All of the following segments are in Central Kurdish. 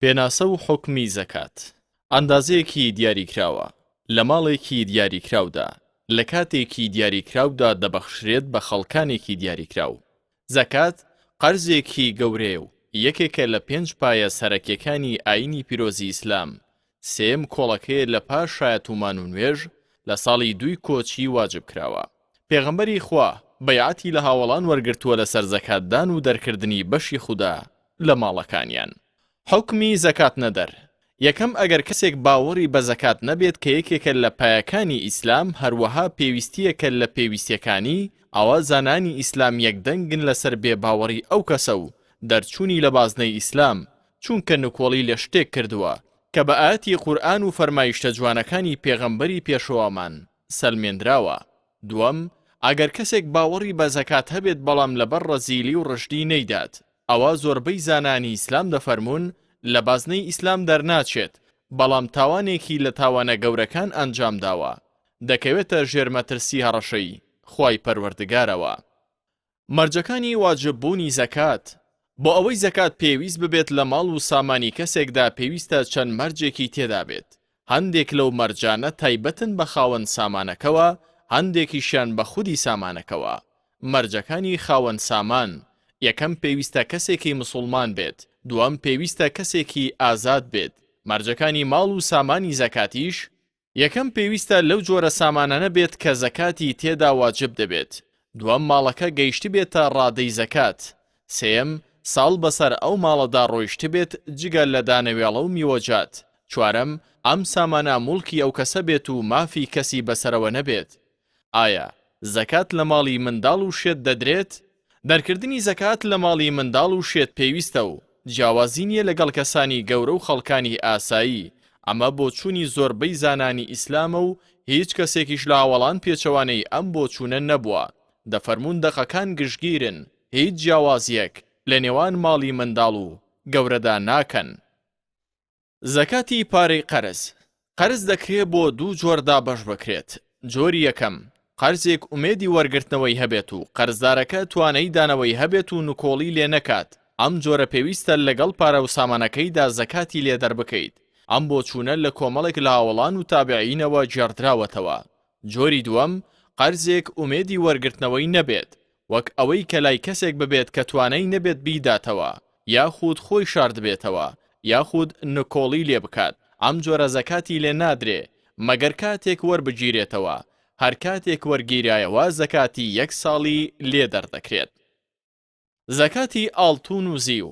پێناسە و حوکمی زەکات ئەندازەیەکی دیاریکراوە لە ماڵێکی دیاریکراودا لە کاتێکی دیاریکراودا دەبەخشرێت بە خەڵکانێکی دیاریکراو. زەکات قەرزێکی گەورەیە و یەکێکە لە 5 پایە سەرەکیەکانی ئاینی پیرۆزی ئیسلام. سێم کۆڵەکەیە لە پاش شایەتومان و نوێژ لە ساڵی 2 کۆچی واجب کراوە. پێغەمبەری خوا بەیعەتی لە هاوڵان وەرگرتووە لەسەر زەکاتدان و دەرکردنی بەشی خودا لە ماڵەکانیان. حوکمی زەکات نەدەر. یەکەم ئەگەر کەسێک باوەڕی بە زەکات نەبێت کە یەکێکە لە پایەکانی ئیسلام هەروەها پێویستیەکە لە پێویستیەکانی ئەوە زانانی ئیسلام یەکدەنگن لەسەر بێباوەڕی ئەو کەسە و دەرچوونی لە بازنەی ئیسلام چونکە نکۆڵی لە شتێک کردووە کە بە ئاەتی قورئان و فەرمایشتە جوانەکانی پێغەمبەری پێشەوامان سەلمێنراوە. دووەم ئەگەر کەسێک باوەڕی بە زەکات هەبێت بەڵام لەبەر ڕەزیلی و ڕشدی نەیدات ئەوە زۆربەی زانانی ئیسلام دەفەرمون لە بازنەی ئیسلام دەرناچێت بەڵام تاوانێکی لە تاوانە گەورەکان ئەنجام داوە دەکەوێتە ژێرمەترسی هەڕەشەی خوای پەروەردگارەوە. مەرجەکانی واجببوونی زەکات بۆ ئەوەی زەکات پێویست ببێت لە ماڵ و سامانی کەسێکدا پێویستە چەند مەرجێکی تێدا بێت. هەندێک لەو مەرجانە تایبەتن بە خاوەن سامانەکەوە، هەندێکیشیان بە خودی سامانەکەوە. مەرجەکانی خاوەن سامان: یەکەم پێویستە کەسێکی مسڵمان بێت، دووەم پێویستە کەسێکی ئازاد بێت. مەرجەکانی ماڵ و سامانی زەکاتیش: یەکەم پێویستە لەو جۆرە سامانانە بێت کە زەکاتی تێدا واجب دەبێت، دووەم ماڵەکە گەیشتی بێتە ڕادەی زەکات، سێم ساڵ بەسەر ئەو ماڵەدا ڕۆیشتی بێت جگە لە دانەوێڵە و میوەجات، چوارەم ئەم سامانە موڵکی ئەو کەسە بێت و مافی کەسی بەسەرەوە نەبێت. ئایا زەکات لە ماڵی منداڵ و شێت دەدرێت؟ دەرکردنی زەکات لە ماڵی منداڵ و شێت پێویستە و جیاوازی نییە لەگەڵ کەسانی گەورە و خەڵکانی ئاسایی. ئەمە بۆ چوونی زۆربەی زانانی ئیسلامە و هیچ کەسێکیش لە هاوڵان پێچەوانەی ئەم بۆ چوونە نەبووە. دەفەرمون دەقەکان گشتگیرن، هیچ جیاوازیەک لە نێوان ماڵی منداڵ و گەورەدا ناکەن. زەکاتی پارەی قەرز. قەرز دەکرێت بۆ 2 جۆردا بەش بکرێت. جۆری یەکەم قەرزێک ئومێدی وەرگرتنەوەی هەبێت و قەرزدارەکە توانایی دانەوەی هەبێت و نکۆڵی لێ نەکات. ئەم جۆرە پێویستە لەگەڵ پارە و سامانەکەیدا زەکاتی لێ دەربکەیت. ئەم بۆ چوونە لە کۆمەڵێک لە هاوڵان و تابعینەوە جێڕدراوەتەوە. جۆری دووەم قەرزێک ئومێدی وەرگرتنەوەی نەبێت، وەک ئەوەی کە لای کەسێک ببێت کە توانای نەبێت بیداتەوە، یاخود خۆی شاردبێتەوە، یاخود نکۆڵی لێ بکات. ئەم جۆرە زەکاتی لێ نادرێ مەگەر کاتێک وەربگیرێتەوە. هەر کاتێک وەرگیرایەوە زەکاتی 1 ساڵی لێ دەردەکرێت. زەکاتی ئاڵتون و زیو.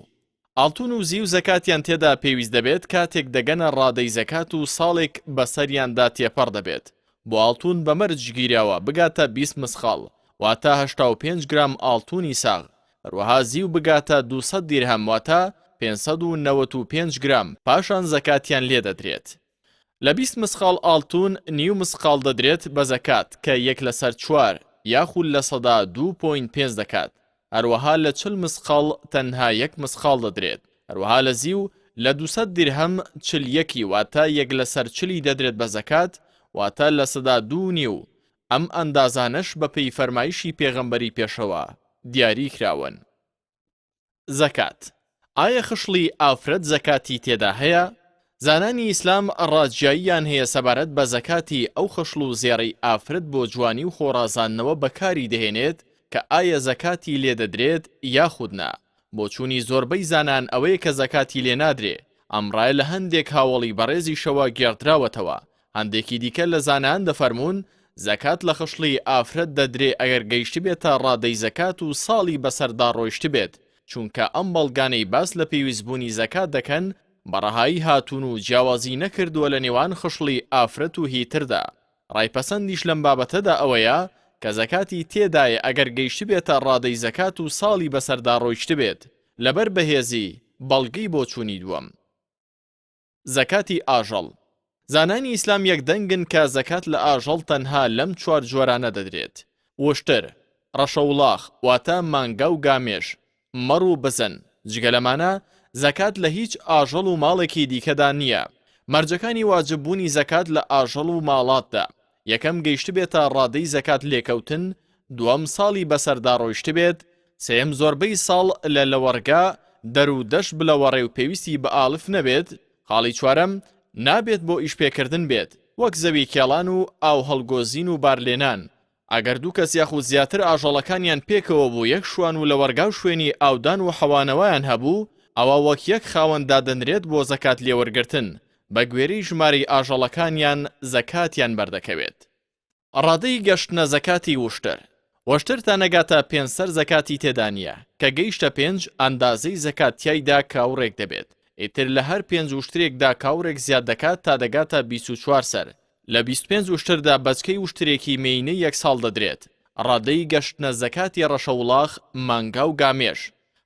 ئاڵتون و زیو زەکاتیان تێدا پێویست دەبێت کاتێک دەگەنە ڕادەی زەکات و ساڵێک بەسەریاندا تێپەڕ دەبێت. بۆ ئاڵتون بە مەرج گیراوە بگاتە 20 مسخاڵ، واتە 85 گرام ئاڵتونی ساغ. هەروەها زیو بگاتە 200 دیرهەم، واتە 595 گرام، پاشان زەکاتیان لێ دەدرێت. لە 20 مسخاڵ ئاڵتون نیو مسخاڵ دەدرێت بە زەکات کە 1/4 یاخود لە سەدا 2.5 دەکات. هەروەها لە 40 مسخاڵ تەنها 1 مسخاڵ دەدرێت. هەروەها لە زیو لە 200 دیرهەم 41 واتە 1/40 دەدرێت بە زەکات، واتە لە سەدا 2.5. ئەم ئەندازانەش بە پێی فەرمایشی پێغەمبەری پێشەوە دیاری کراون. زەکات. ئایا خشڵی ئافرەت زەکاتی تێدا هەیە؟ زانانی ئیسلام ڕاجیاییان هەیە سەبارەت بە زەکاتی ئەو خشڵ و زێڕەی ئافرەت بۆ جوانی و خۆڕازانەوە بەکاری دەهێنێت کە ئایا زەکاتی لێ دەدرێت یاخود نا. بۆ چوونی زۆربەی زانان ئەوەیە کە زەکاتی لێ نادرێ. ئەمڕای لە هەندێک هاوڵی بەڕێزی شەوە گێڕدراوەتەوە. هەندێکی دیکە لە زانان دەفەرمون زەکات لە خشڵی ئافرەت دەدرێ ئەگەر گەیشتی بێتە ڕادەی زەکات و ساڵی بەسەردا ڕۆیشت بێت، چونکە ئەم بەڵگانەی باس لە پێویستبوونی زەکات دەکەن بەڕەهایی هاتوون و جیاوازی نەکردووە لە نێوان خشڵی ئافرەت و هیتردا. ڕایپەسەندیش لەم بابەتەدا ئەوەیە کە زەکاتی تێدایە ئەگەر گەیشت بێتە ڕادەی زەکات و ساڵی بەسەردا ڕۆیشت بێت، لەبەر بەهێزی بەڵگەی بۆ چوونی دووەم. زەکاتی ئاژەڵ. زانانی ئیسلام یەکدەنگن کە زەکات لە ئاژەڵ تەنها لەم 4 جۆرانە دەدرێت: وشتر، ڕەشەوڵاخ واتە مانگا و گامێش، مەڕ و بزن. جگە لەمانە زەکات لە هیچ ئاژەڵ و ماڵێکی دیکەدا نییە. مەرجەکانی واجببوونی زەکات لە ئاژەڵ و ماڵاتدا: یەکەم گەیشت بێتە ڕادەی زەکات لێکەوتن، دووەم ساڵی بەسەردا ڕۆیشت بێت، سێم زۆربەی ساڵ لە لەوەرگا دەر و دەشت بلەوەڕێ و پێویستی بە ئالف نەبێت. خاڵی چوارەم نابێت بۆ ئیشپێکردن بێت وەک زەوی کێڵان و ئاو هەڵگۆزین و بارلێنان. ئەگەر دوو کەس یاخود زیاتر ئاژەڵەکانیان پێکەوە بوو یەک شوان و لە وەرگاو شوێنی ئاودان و حەوانەوەیان هەبوو ئەوە وەک یەک خاوەن دادەنرێت بۆ زەکات لێوەرگرتن بە گوێرەی ژمارەی ئاژەڵەکانیان زەکاتیان بەردەکەوێت. ڕادەی گەشتنە زەکاتی وشتر. وەشتر تا نەگاتە 5 سەر زەکاتی تێدا نییە کە گەیشتە 5 ئەندازەی زەکات تیایدا کاوڕێک دەبێت. ئیتر لە هەر 5 وشترێکدا کاوڕێک زیاد دەکات تا دەگاتە 24 سەر. لە 25 وشتردا بەچکەی وشترێکی مێینەی 1 ساڵ دەدرێت. ڕادەی گەشتنە زەکاتی ڕەشەوڵاخ مانگا و گامێش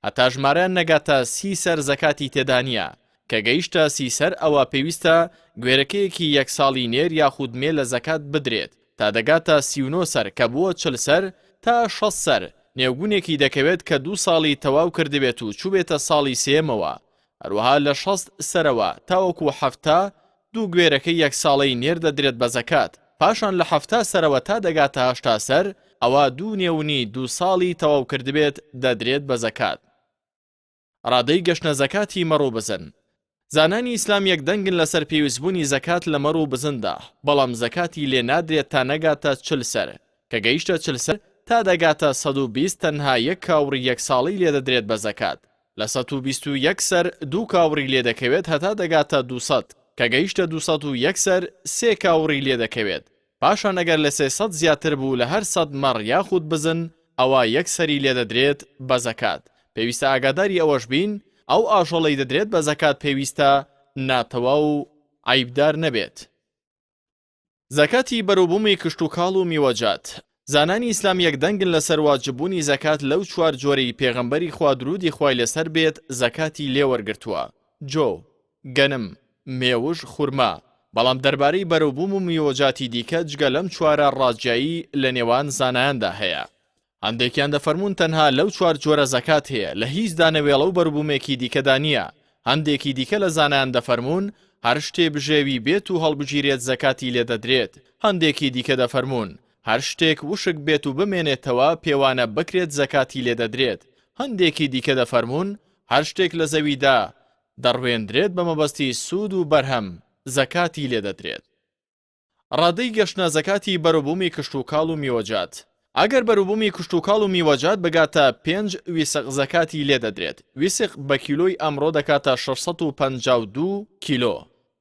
هەتا ژمارەیان نەگاتە 30 سەر زەکاتی تێدا نییە کە گەیشتە 30 سەر ئەوە پێویستە گوێرەکەیەکی 1 ساڵی نێر یاخود مێ لە زەکات بدرێت تا دەگاتە 39 سەر کە بووە 40 سەر تا 6 سەر. نێوگونێکی دەکەوێت کە 2 ساڵی تەواو کردبێت و چوبێتە ساڵی سێمەوە. هەروەها لە 6 سەرەوە تاوەکو 7 دوو گوێرەکەی 1 ساڵەی نێر دەدرێت بە زەکات. پاشان لە 7 سەرەوە تا دەگاتە 8 سەر ئەوە 2 نێونی 2 ساڵی تەواو کردبێت دەدرێت بە زەکات. ڕادەی گەشتنە زەکاتی مەڕ و بزن. زانانی ئیسلام یەکدەنگن لەسەر پێویستبوونی زەکات لە مەڕ و بزندا بەڵام زەکاتی لێ نادرێت تا نەگاتە 40 سەر کە گەیشتە 40 سەر تا دەگاتە 120 تەنها 1 کاوڕی 1 ساڵی لێ دەدرێت بە زەکات. لە 121 سەر 2 کاوڕی لێ دەکەوێت هەتا دەگاتە 200 کە گەیشتە 201 سەر 3 کاوڕی لێ دەکەوێت. پاشان ئەگەر لە 300 زیاتر بوو لە هەر 100 مەڕ یاخود بزن ئەوە 1 سەری لێ دەدرێت بە زەکات. پێویستە ئاگاداری ئەوەش بین ئەو ئاژەڵەی دەدرێت بە زەکات پێویستە ناتەواو و عیبدار نەبێت. زەکاتی بەروبوومی کشت و کاڵ و میوەجات. زانانی ئیسلام یەکدەنگن لەسەر واجببوونی زەکات لەو 4 جۆرەی پێغەمبەری خوا درودی خوای لەسەر بێت زەکاتی لێوەرگرتووە: جۆ، گەنم، مێوش، خورما. بەڵام دەربارەی بەروبووم و میوەجاتی دیکە جگە لەم 4 ڕاجایی لە نێوان زانایاندا هەیە. هەندێکیان دەفەرمون تەنها لەو 4 جۆرە زەکات هەیە لە هیچ دانەوێڵە و بەروبوومێکی دیکەدا نییە. هەندێکی دیکە لە زانایان دەفەرمون هەر شتێ بژێوی بێت و هەڵبژیرێت زەکاتی لێ دەدرێت. هەندێکی دیکە دەفەرمون هەر شتێک وشک بێت و بمێنێتەوە پێوانە بکرێت زەکاتی لێ دەدرێت. هەندێکی دیکە دەفەرمون هەر شتێک لە زەویدا دەڕوێندرێت بە مەبەستی سوود و بەرهەم زەکاتی لێ دەدرێت. ڕادەی گەشتنە زەکاتی بەروبوومی کشت و کاڵ و میوەجات. ئەگەر بەروبوومی کشت و کاڵ و میوەجات بگاتە 5 ویسق زەکاتی لێ دەدرێت. ویسق بە کیلۆی ئەمڕۆ دەکاتە 652 کیلۆ.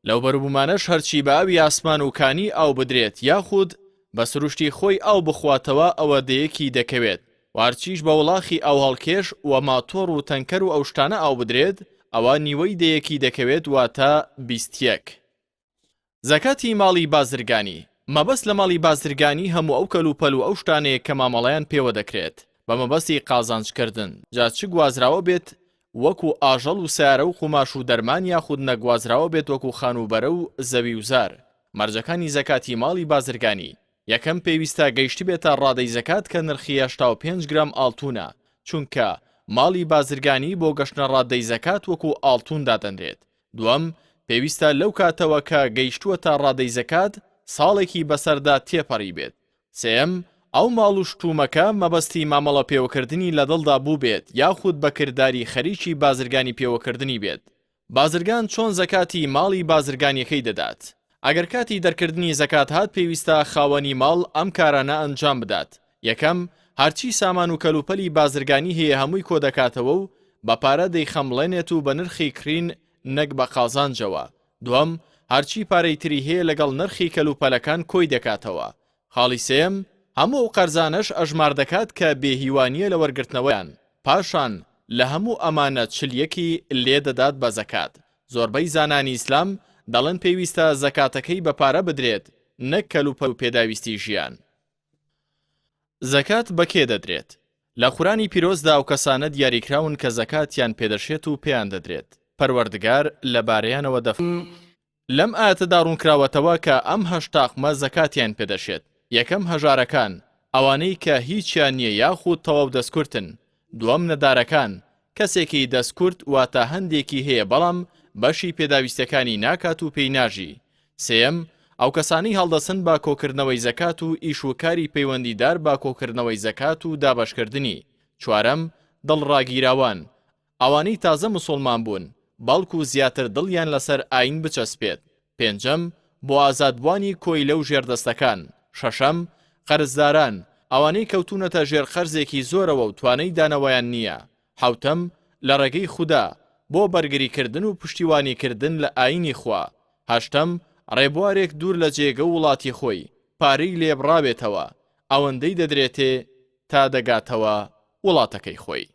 لەو بەروبوومانەش هەرچی بە ئاوی ئاسمان و کانی ئاو بدرێت یاخود بە سروشتی خۆی ئاو بخواتەوە ئەوە دەیەکی دەکەوێت. وارچیش بە وڵاخی ئاو هەڵکێش و ماتۆڕ و تەنکەر و ئەو شتانە ئاو بدرێت ئەوە نیوەی دەیەکی دەکەوێت واتە 21. زەکاتی ماڵی بازرگانی. مەبەست لە ماڵی بازرگانی هەموو ئەو کەلوپەل و ئەو شتانەیە کە مامەڵەیان پێوە دەکرێت بە مەبەستی قازانجکردن جا چ گوازراوە بێت وەکو ئاژەڵ و سیارە و قوماش و دەرمان یاخود نەگوازراوە بێت وەکو خانوبەرە و زەوی و زار. مەرجەکانی زەکاتی ماڵی بازرگانی: یەکەم پێویستە گەیشتی بێتە ڕادەی زەکات کە نرخی 85 گرام ئاڵتونە چونکە ماڵی بازرگانی بۆ گەشتنە ڕادەی زەکات وەکو ئاڵتون دادەنرێت. دووەم پێویستە لەو کاتەوە کە گەیشتووە تا ڕادەی زەکات ساڵێکی بەسەردا تێپەڕی بێت. سێم ئەو ماڵ و شتومەکە مەبەستی مامەڵە پێوەکردنی لە دڵدا بوو بێت یاخود بەکردداری خەریکی بازرگانی پێوەکردنی بێت. بازرگان چۆن زەکاتی ماڵی بازرگانیەکەی دەدات؟ ئەگەر کاتی دەرکردنی زەکات هات پێویستە خاوەنی ماڵ ئەم کارانە ئەنجام بدات. یەکەم هەرچی سامان و کەلوپەلی بازرگانی هەیە هەمووی کۆ دەکاتەوە و بە پارە دەیخەمڵێنێت و بە نرخی کرین نەک بە قازانجەوە. دووەم هەرچی پارەی تری هەیە لەگەڵ نرخی کەلوپەلەکان کۆی دەکاتەوە. خاڵی سێم هەموو ئەو قەرزانەش ئەژمار دەکات کە بێهیوانیە لە وەرگرتنەوەیان. پاشان لە هەموو ئەمانە چلیەکی لێ دەدات بە زەکات. زۆربەی زانانی ئیسلام دەڵێن پێویستە زەکاتەکەی بە پارە بدرێت نەک کەلوپەل و پێداویستی ژیان. زەکات بەکێ دەدرێت؟ لە قورئانی پیرۆزدا ئەو کەسانە دیاریکراون کە زەکاتیان پێدەشێت و پێیان دەدرێت. پەروەردگار لەبارەیانەوە دەفەرمێت لەم ئاەتەدا ڕوونکراوەتەوە کە ئەم هەشتاقمە زەکاتیان پێدەشێت. یەکەم هەژارەکان ئەوانەی کە هیچیان نییە یاخود تەواو دەستکورتن. دووەم نەدارەکان کەسێکی دەستکورت واتە هەندێکی هەیە بەڵام بەشی پێداویستەکانی ناکات و پێی ناژی. سێم ئەو کەسانی هەڵدەسن با کۆکردنەوەی زەکات و ئیشوکاری پەیوەندیدار با کۆکردنەوەی زەکات و دابەشکردنی. چوارەم دڵڕاگیراوان ئەوانەی تازە مسلمان بوون بەڵکو زیاتر دڵیان لەسەر ئاین بچەسپێت. پێنجەم بۆ ئازادبوانی کۆی لەو ژێردەستەکان. شەشەم قەرزداران ئەوانەی کەوتونەتە ژێر قەرزێکی زۆرەوە و توانەی دانەوەیان نییە. حوتەم لە ڕێگەی خوددا بۆ بەرگریکردن و پشتیوانیکردن لە ئاینی خوا. هەشتەم ڕێبوارێک دوور لە جێگە و وڵاتی خۆی پارەی لێبڕابێتەوە ئەوەندەی دەدرێتێ تا دەگاتەوە وڵاتەکەی خۆی.